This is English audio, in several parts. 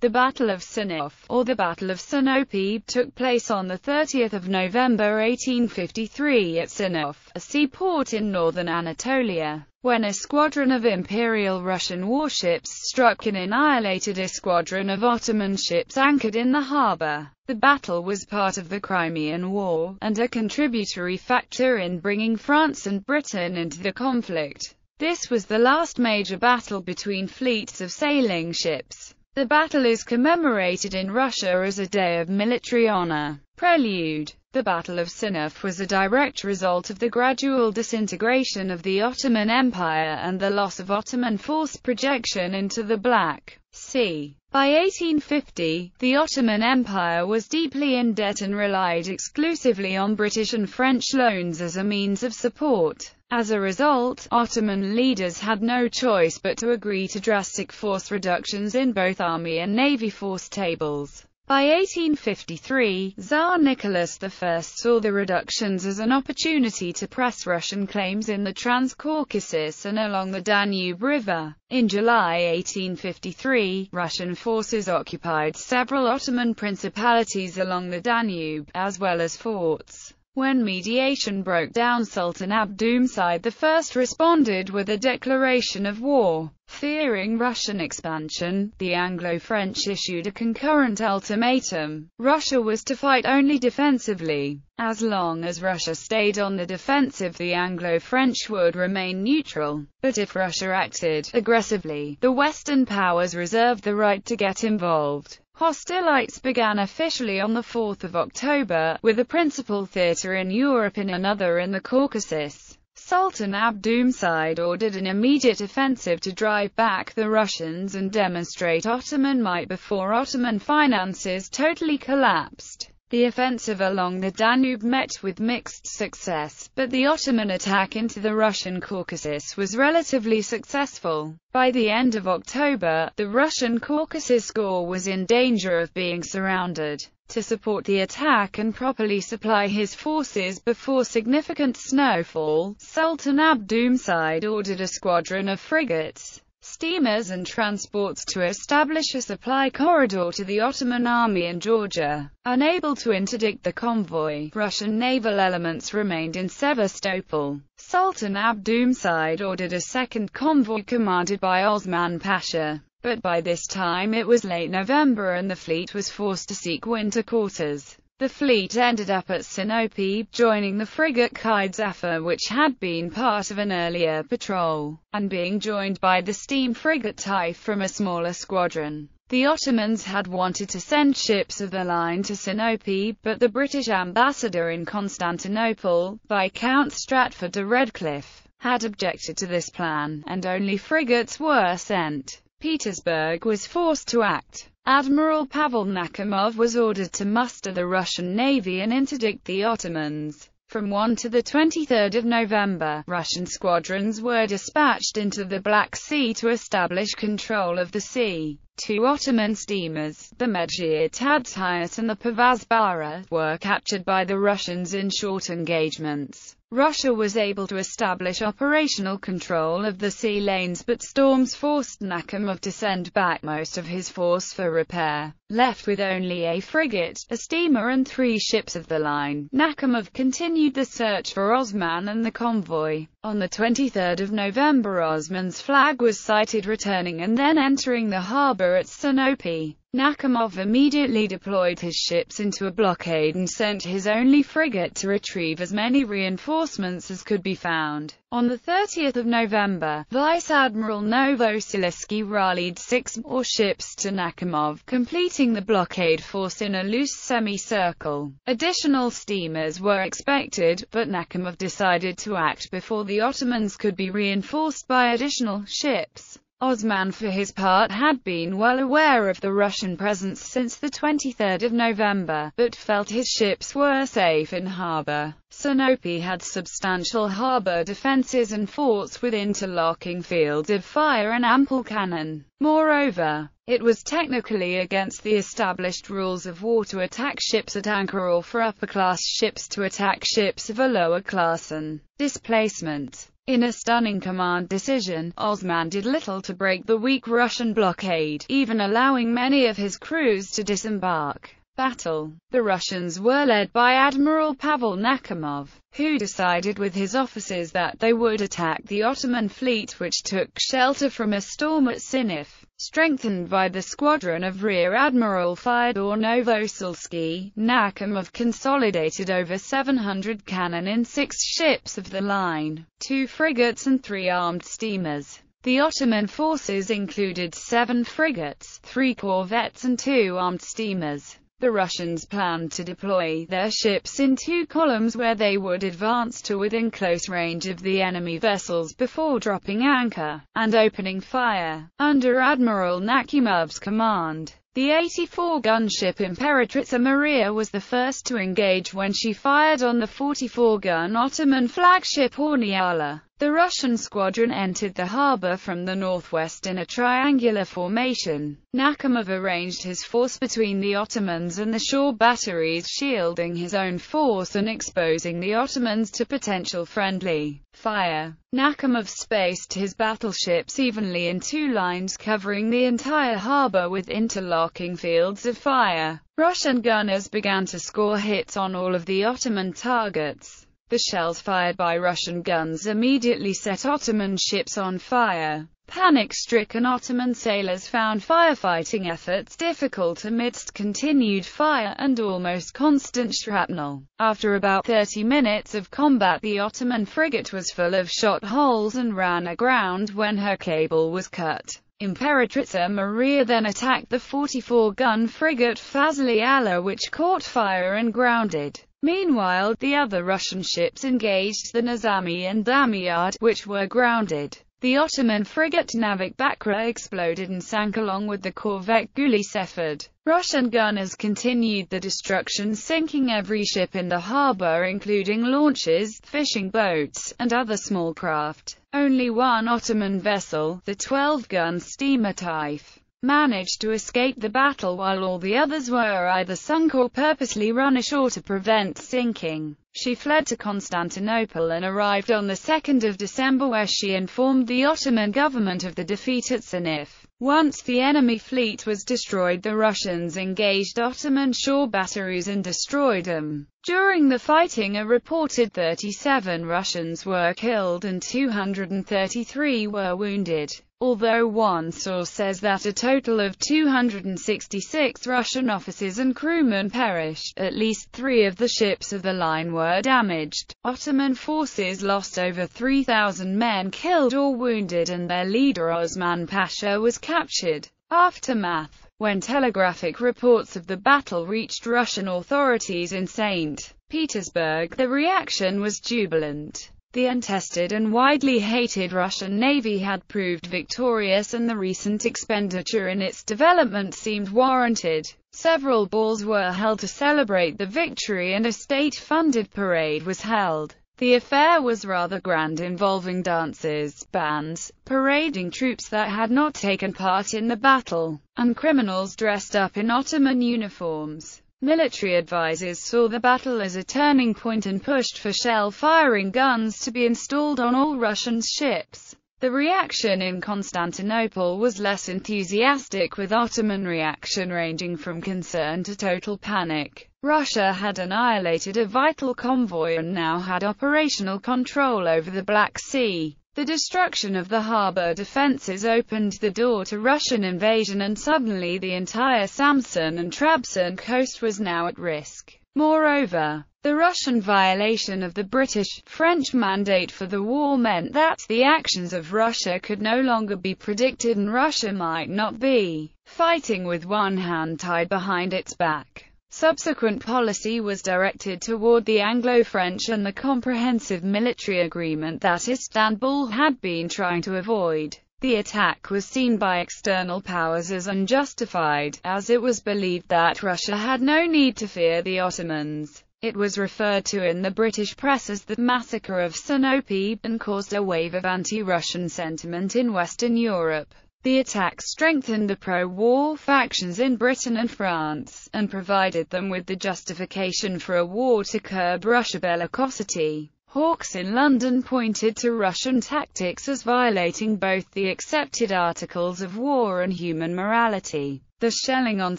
The Battle of Sinop, or the Battle of Sinope, took place on 30 November 1853 at Sinop, a seaport in northern Anatolia, when a squadron of Imperial Russian warships struck and annihilated a squadron of Ottoman ships anchored in the harbour. The battle was part of the Crimean War, and a contributory factor in bringing France and Britain into the conflict. This was the last major battle between fleets of sailing ships. The battle is commemorated in Russia as a day of military honor. Prelude. The Battle of Sinop was a direct result of the gradual disintegration of the Ottoman Empire and the loss of Ottoman force projection into the Black Sea. By 1850, the Ottoman Empire was deeply in debt and relied exclusively on British and French loans as a means of support. As a result, Ottoman leaders had no choice but to agree to drastic force reductions in both army and navy force tables. By 1853, Tsar Nicholas I saw the reductions as an opportunity to press Russian claims in the Transcaucasus and along the Danube River. In July 1853, Russian forces occupied several Ottoman principalities along the Danube, as well as forts. When mediation broke down, Sultan Abdulmecid I responded with a declaration of war. Fearing Russian expansion, the Anglo-French issued a concurrent ultimatum. Russia was to fight only defensively. As long as Russia stayed on the defensive, the Anglo-French would remain neutral. But if Russia acted aggressively, the Western powers reserved the right to get involved. Hostilities began officially on 4 October, with a principal theatre in Europe and another in the Caucasus. Sultan Abdulmecid ordered an immediate offensive to drive back the Russians and demonstrate Ottoman might before Ottoman finances totally collapsed. The offensive along the Danube met with mixed success, but the Ottoman attack into the Russian Caucasus was relatively successful. By the end of October, the Russian Caucasus Corps was in danger of being surrounded. To support the attack and properly supply his forces before significant snowfall, Sultan Abdulmecid ordered a squadron of frigates, steamers and transports to establish a supply corridor to the Ottoman army in Georgia. Unable to interdict the convoy, Russian naval elements remained in Sevastopol. Sultan Abdulmecid ordered a second convoy commanded by Osman Pasha. But by this time it was late November and the fleet was forced to seek winter quarters. The fleet ended up at Sinope, joining the frigate Qaid Zafar, which had been part of an earlier patrol, and being joined by the steam frigate Taif from a smaller squadron. The Ottomans had wanted to send ships of the line to Sinope, but the British ambassador in Constantinople, Viscount Stratford de Redcliffe, had objected to this plan, and only frigates were sent. Petersburg was forced to act. Admiral Pavel Nakhimov was ordered to muster the Russian navy and interdict the Ottomans. From 1 to 23 November, Russian squadrons were dispatched into the Black Sea to establish control of the sea. 2 Ottoman steamers, the Medjid Tadtayat and the Pavazbara, were captured by the Russians in short engagements. Russia was able to establish operational control of the sea lanes, but storms forced Nakhimov to send back most of his force for repair. Left with only a frigate, a steamer and 3 ships of the line, Nakhimov continued the search for Osman and the convoy. On 23 November, Osman's flag was sighted returning and then entering the harbour at Sinope. Nakhimov immediately deployed his ships into a blockade and sent his only frigate to retrieve as many reinforcements as could be found. On 30 November, Vice Admiral Novosibirsk rallied 6 more ships to Nakhimov, completing the blockade force in a loose semicircle. Additional steamers were expected, but Nakhimov decided to act before the Ottomans could be reinforced by additional ships. Osman, for his part, had been well aware of the Russian presence since 23 November, but felt his ships were safe in harbour. Sinope had substantial harbour defences and forts with interlocking fields of fire and ample cannon. Moreover, it was technically against the established rules of war to attack ships at anchor or for upper-class ships to attack ships of a lower class and displacement. In a stunning command decision, Osman did little to break the weak Russian blockade, even allowing many of his crews to disembark. Battle. The Russians were led by Admiral Pavel Nakhimov, who decided with his officers that they would attack the Ottoman fleet, which took shelter from a storm at Sinop. Strengthened by the squadron of Rear Admiral Fyodor Novosilsky, Nakhimov consolidated over 700 cannon in 6 ships of the line, 2 frigates and 3 armed steamers. The Ottoman forces included 7 frigates, 3 corvettes and 2 armed steamers. The Russians planned to deploy their ships in 2 columns where they would advance to within close range of the enemy vessels before dropping anchor and opening fire. Under Admiral Nakhimov's command, the 84-gun ship Imperatrica Maria was the first to engage when she fired on the 44-gun Ottoman flagship Orniala. The Russian squadron entered the harbor from the northwest in a triangular formation. Nakhimov arranged his force between the Ottomans and the shore batteries, shielding his own force and exposing the Ottomans to potential friendly fire. Nakhimov spaced his battleships evenly in 2 lines covering the entire harbor with interlocking fields of fire. Russian gunners began to score hits on all of the Ottoman targets. The shells fired by Russian guns immediately set Ottoman ships on fire. Panic-stricken Ottoman sailors found firefighting efforts difficult amidst continued fire and almost constant shrapnel. After about 30 minutes of combat, the Ottoman frigate was full of shot holes and ran aground when her cable was cut. Imperatrica Maria then attacked the 44-gun frigate Fazli Allah, which caught fire and grounded. Meanwhile, the other Russian ships engaged the Nizami and Damiyad, which were grounded. The Ottoman frigate Navik Bakra exploded and sank along with the corvette Guli Sefard. Russian gunners continued the destruction, sinking every ship in the harbor, including launches, fishing boats, and other small craft. Only one Ottoman vessel, the 12-gun steamer Taif, managed to escape the battle, while all the others were either sunk or purposely run ashore to prevent sinking. She fled to Constantinople and arrived on the 2nd of December, where she informed the Ottoman government of the defeat at Sinop. Once the enemy fleet was destroyed, the Russians engaged Ottoman shore batteries and destroyed them. During the fighting, a reported 37 Russians were killed and 233 were wounded, although one source says that a total of 266 Russian officers and crewmen perished. At least 3 of the ships of the line were damaged. Ottoman forces lost over 3,000 men killed or wounded, and their leader Osman Pasha was captured. Aftermath. When telegraphic reports of the battle reached Russian authorities in St. Petersburg, the reaction was jubilant. The untested and widely hated Russian Navy had proved victorious, and the recent expenditure in its development seemed warranted. Several balls were held to celebrate the victory, and a state-funded parade was held. The affair was rather grand, involving dances, bands, parading troops that had not taken part in the battle, and criminals dressed up in Ottoman uniforms. Military advisors saw the battle as a turning point and pushed for shell-firing guns to be installed on all Russian ships. The reaction in Constantinople was less enthusiastic, with Ottoman reaction ranging from concern to total panic. Russia had annihilated a vital convoy and now had operational control over the Black Sea. The destruction of the harbor defenses opened the door to Russian invasion, and suddenly the entire Samsun and Trabzon coast was now at risk. Moreover, the Russian violation of the British-French mandate for the war meant that the actions of Russia could no longer be predicted, and Russia might not be fighting with one hand tied behind its back. Subsequent policy was directed toward the Anglo-French and the comprehensive military agreement that Istanbul had been trying to avoid. The attack was seen by external powers as unjustified, as it was believed that Russia had no need to fear the Ottomans. It was referred to in the British press as the Massacre of Sinop, and caused a wave of anti-Russian sentiment in Western Europe. The attack strengthened the pro-war factions in Britain and France, and provided them with the justification for a war to curb Russia's bellicosity. Hawks in London pointed to Russian tactics as violating both the accepted articles of war and human morality. The shelling on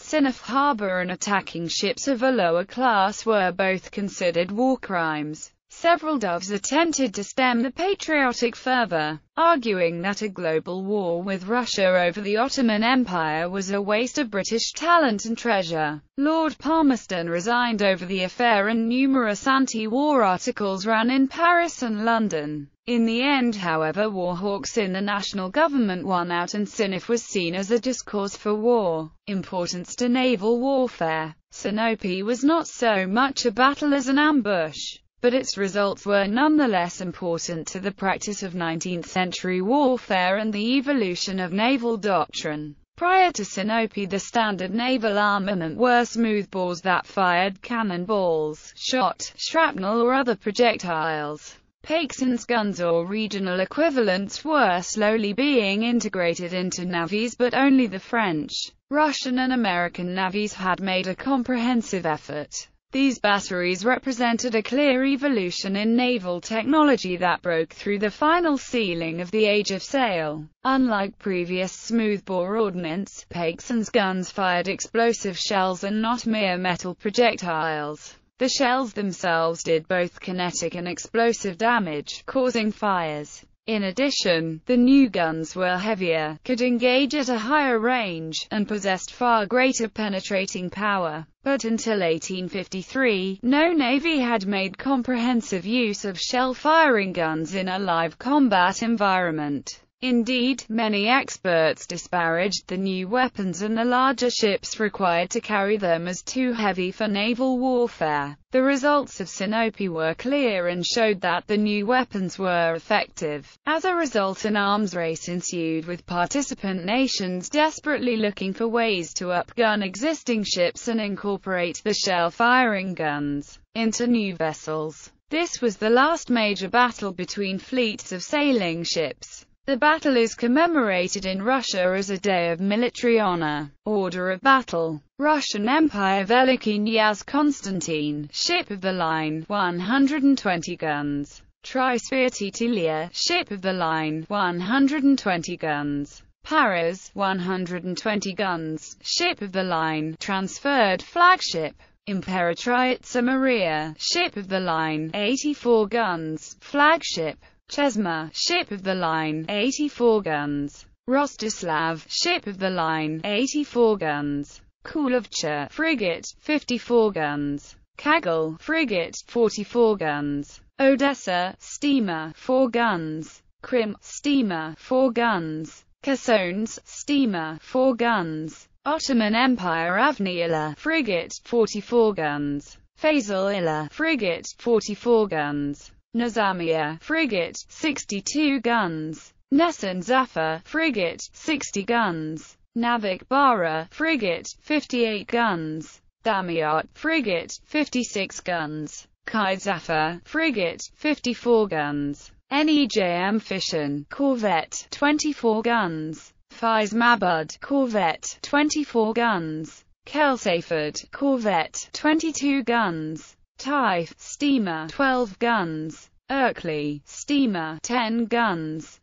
Sinop harbour and attacking ships of a lower class were both considered war crimes. Several Doves attempted to stem the patriotic fervor, arguing that a global war with Russia over the Ottoman Empire was a waste of British talent and treasure. Lord Palmerston resigned over the affair and numerous anti-war articles ran in Paris and London. In the end, however, war hawks in the national government won out and Sinop was seen as a discourse for war. Importance to naval warfare. Sinop was not so much a battle as an ambush, but its results were nonetheless important to the practice of 19th-century warfare and the evolution of naval doctrine. Prior to Sinop, the standard naval armament were smoothbores that fired cannonballs, shot, shrapnel or other projectiles. Paixhan's guns or regional equivalents were slowly being integrated into navies, but only the French, Russian and American navies had made a comprehensive effort. These batteries represented a clear evolution in naval technology that broke through the final ceiling of the Age of Sail. Unlike previous smoothbore ordnance, Paixhan's guns fired explosive shells and not mere metal projectiles. The shells themselves did both kinetic and explosive damage, causing fires. In addition, the new guns were heavier, could engage at a higher range, and possessed far greater penetrating power. But until 1853, no navy had made comprehensive use of shell-firing guns in a live combat environment. Indeed, many experts disparaged the new weapons and the larger ships required to carry them as too heavy for naval warfare. The results of Sinop were clear and showed that the new weapons were effective. As a result, an arms race ensued, with participant nations desperately looking for ways to upgun existing ships and incorporate the shell-firing guns into new vessels. This was the last major battle between fleets of sailing ships. The battle is commemorated in Russia as a day of military honor. Order of battle. Russian Empire, Veliky Knyaz Konstantin, ship of the line, 120 guns. Trisviertitilia, ship of the line, 120 guns. Paras, 120 guns, ship of the line, transferred flagship. Imperatrica Maria, ship of the line, 84 guns, flagship. Chesma, ship of the line, 84 guns. Rostislav, ship of the line, 84 guns. Kulovcha, frigate, 54 guns. Kagel, frigate, 44 guns. Odessa, steamer, 4 guns. Krim, steamer, 4 guns. Kherson, steamer, 4 guns. Ottoman Empire, Avni frigate, 44 guns. Faisal frigate, 44 guns. Nizamiya, frigate, 62 guns. Nessun Zafar, frigate, 60 guns. Navik Bara, frigate, 58 guns. Damiat, frigate, 56 guns. Qaid Zafar, frigate, 54 guns. Nejm Fission, corvette, 24 guns. Faiz Mabud, corvette, 24 guns. Kelsayford, corvette, 22 guns. Taif, steamer, 12 guns. Erkli, steamer, 10 guns.